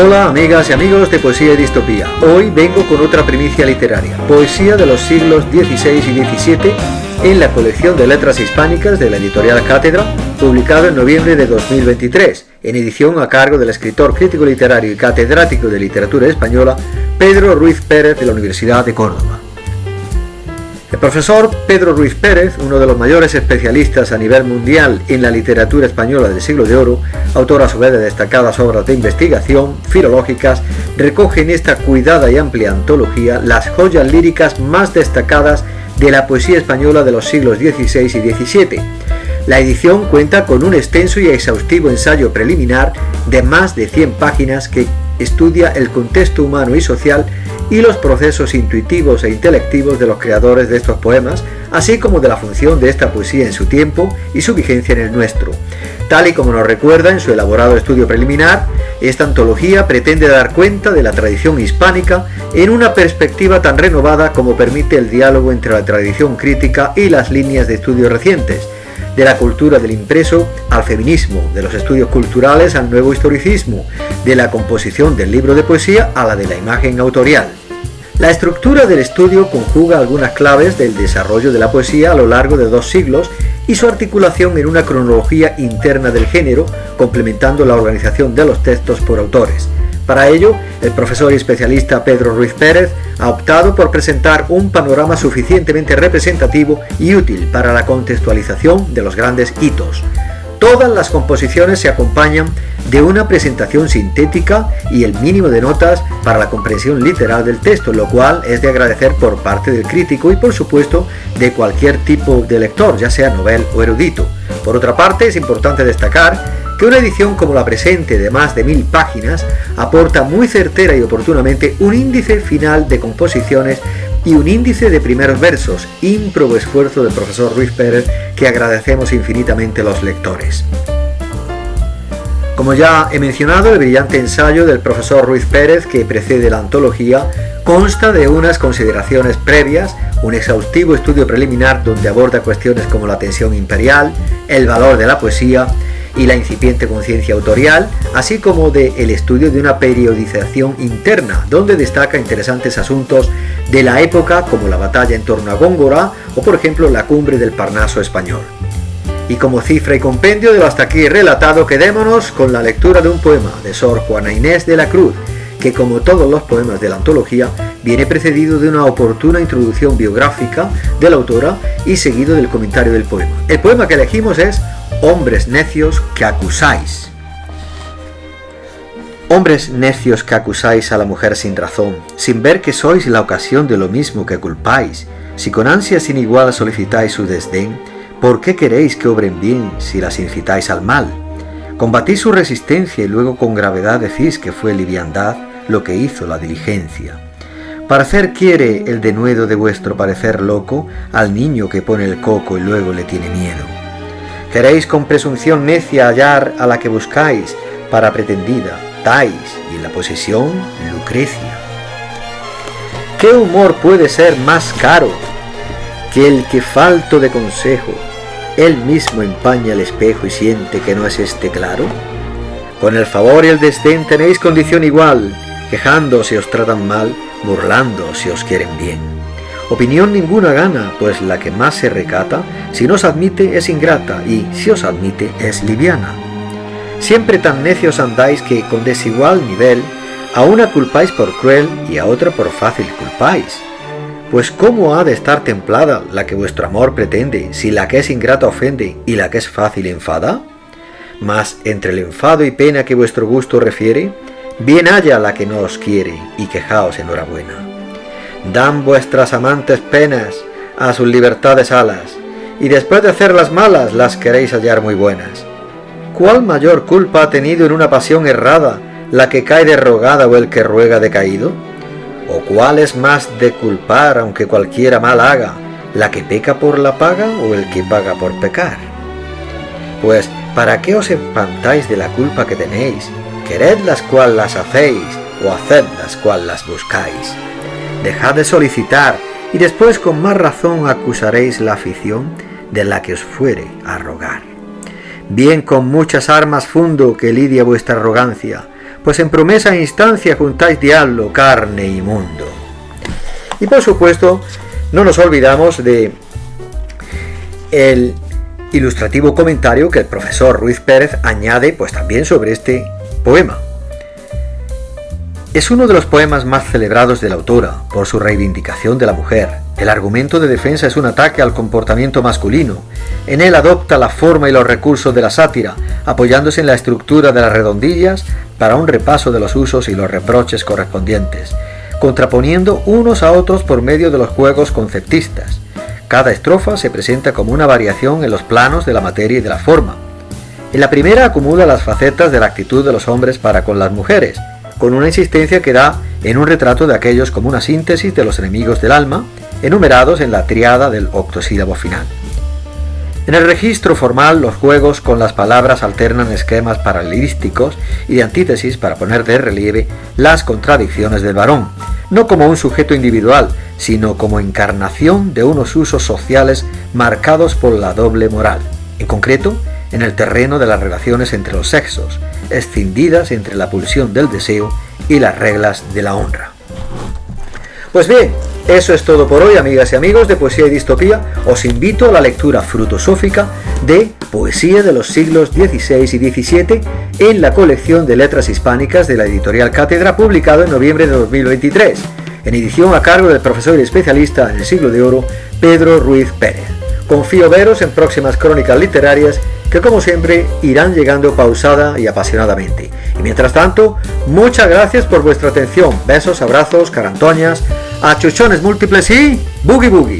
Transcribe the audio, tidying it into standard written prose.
Hola amigas y amigos de Poesía y Distopía. Hoy vengo con otra primicia literaria, poesía de los siglos XVI y XVII en la colección de letras hispánicas de la editorial Cátedra, publicado en noviembre de 2023, en edición a cargo del escritor, crítico literario y catedrático de literatura española, Pedro Ruiz Pérez de la Universidad de Córdoba. El profesor Pedro Ruiz Pérez, uno de los mayores especialistas a nivel mundial en la literatura española del siglo de oro, autor a su vez de destacadas obras de investigación filológicas, recoge en esta cuidada y amplia antología las joyas líricas más destacadas de la poesía española de los siglos XVI y XVII. La edición cuenta con un extenso y exhaustivo ensayo preliminar de más de 100 páginas que estudia el contexto humano y social y los procesos intuitivos e intelectivos de los creadores de estos poemas, así como de la función de esta poesía en su tiempo y su vigencia en el nuestro. Tal y como nos recuerda en su elaborado estudio preliminar, esta antología pretende dar cuenta de la tradición hispánica en una perspectiva tan renovada como permite el diálogo entre la tradición crítica y las líneas de estudio recientes, de la cultura del impreso al feminismo, de los estudios culturales al nuevo historicismo, de la composición del libro de poesía a la de la imagen autorial. La estructura del estudio conjuga algunas claves del desarrollo de la poesía a lo largo de 2 siglos y su articulación en una cronología interna del género, complementando la organización de los textos por autores. Para ello, el profesor y especialista Pedro Ruiz Pérez ha optado por presentar un panorama suficientemente representativo y útil para la contextualización de los grandes hitos. Todas las composiciones se acompañan de una presentación sintética y el mínimo de notas para la comprensión literal del texto, lo cual es de agradecer por parte del crítico y por supuesto de cualquier tipo de lector, ya sea novel o erudito. Por otra parte, es importante destacar que una edición como la presente de más de 1000 páginas aporta muy certera y oportunamente un índice final de composiciones y un índice de primeros versos, ímprobo esfuerzo del profesor Ruiz Pérez que agradecemos infinitamente los lectores. Como ya he mencionado, el brillante ensayo del profesor Ruiz Pérez que precede la antología consta de unas consideraciones previas, un exhaustivo estudio preliminar donde aborda cuestiones como la tensión imperial, el valor de la poesía y la incipiente conciencia autorial, así como el estudio de una periodización interna, donde destaca interesantes asuntos de la época como la batalla en torno a Góngora o por ejemplo la cumbre del Parnaso español. Y como cifra y compendio de lo hasta aquí relatado, quedémonos con la lectura de un poema de Sor Juana Inés de la Cruz, que como todos los poemas de la antología, viene precedido de una oportuna introducción biográfica de la autora y seguido del comentario del poema. El poema que elegimos es Hombres necios que acusáis. Hombres necios que acusáis a la mujer sin razón, sin ver que sois la ocasión de lo mismo que culpáis, si con ansia sin igual solicitáis su desdén, ¿por qué queréis que obren bien si las incitáis al mal? Combatís su resistencia y luego con gravedad decís que fue liviandad lo que hizo la diligencia. Parecer quiere el denuedo de vuestro parecer loco al niño que pone el coco y luego le tiene miedo. Queréis con presunción necia hallar a la que buscáis para pretendida, dais, y en la posesión, Lucrecia. ¿Qué humor puede ser más caro que el que falto de consejo, él mismo empaña el espejo y siente que no es este claro? Con el favor y el desdén tenéis condición igual, quejando si os tratan mal, burlando si os quieren bien. Opinión ninguna gana, pues la que más se recata, si no os admite es ingrata y si os admite es liviana. Siempre tan necios andáis que con desigual nivel, a una culpáis por cruel y a otra por fácil culpáis. Pues ¿cómo ha de estar templada la que vuestro amor pretende, si la que es ingrata ofende y la que es fácil enfada? Mas entre el enfado y pena que vuestro gusto refiere, bien haya la que no os quiere y quejaos enhorabuena. Dan vuestras amantes penas a sus libertades alas, y después de hacerlas malas las queréis hallar muy buenas. ¿Cuál mayor culpa ha tenido en una pasión errada la que cae derrogada o el que ruega decaído? ¿O cuál es más de culpar aunque cualquiera mal haga, la que peca por la paga o el que paga por pecar? Pues, ¿para qué os espantáis de la culpa que tenéis? Quered las cual las hacéis, o haced las cual las buscáis. Dejad de solicitar, y después con más razón acusaréis la afición de la que os fuere a rogar. Bien con muchas armas fundo que lidia vuestra arrogancia, pues en promesa e instancia juntáis diablo, carne y mundo. Y por supuesto, no nos olvidamos de el ilustrativo comentario que el profesor Ruiz Pérez añade pues también sobre este poema. Es uno de los poemas más celebrados de la autora por su reivindicación de la mujer. El argumento de defensa es un ataque al comportamiento masculino. En él adopta la forma y los recursos de la sátira, apoyándose en la estructura de las redondillas para un repaso de los usos y los reproches correspondientes, contraponiendo unos a otros por medio de los juegos conceptistas. Cada estrofa se presenta como una variación en los planos de la materia y de la forma. En la primera acumula las facetas de la actitud de los hombres para con las mujeres, con una insistencia que da en un retrato de aquellos como una síntesis de los enemigos del alma, enumerados en la tríada del octosílabo final. En el registro formal, los juegos con las palabras alternan esquemas paralelísticos y de antítesis para poner de relieve las contradicciones del varón, no como un sujeto individual, sino como encarnación de unos usos sociales marcados por la doble moral, en concreto, en el terreno de las relaciones entre los sexos, escindidas entre la pulsión del deseo y las reglas de la honra. Pues bien, eso es todo por hoy, amigas y amigos de Poesía y Distopía. Os invito a la lectura frutosófica de Poesía de los siglos XVI y XVII en la colección de letras hispánicas de la editorial Cátedra, publicado en noviembre de 2023, en edición a cargo del profesor y especialista en el siglo de oro, Pedro Ruiz Pérez. Confío veros en próximas crónicas literarias que, como siempre, irán llegando pausada y apasionadamente. Y mientras tanto, muchas gracias por vuestra atención. Besos, abrazos, carantoñas, achuchones múltiples y boogie boogie.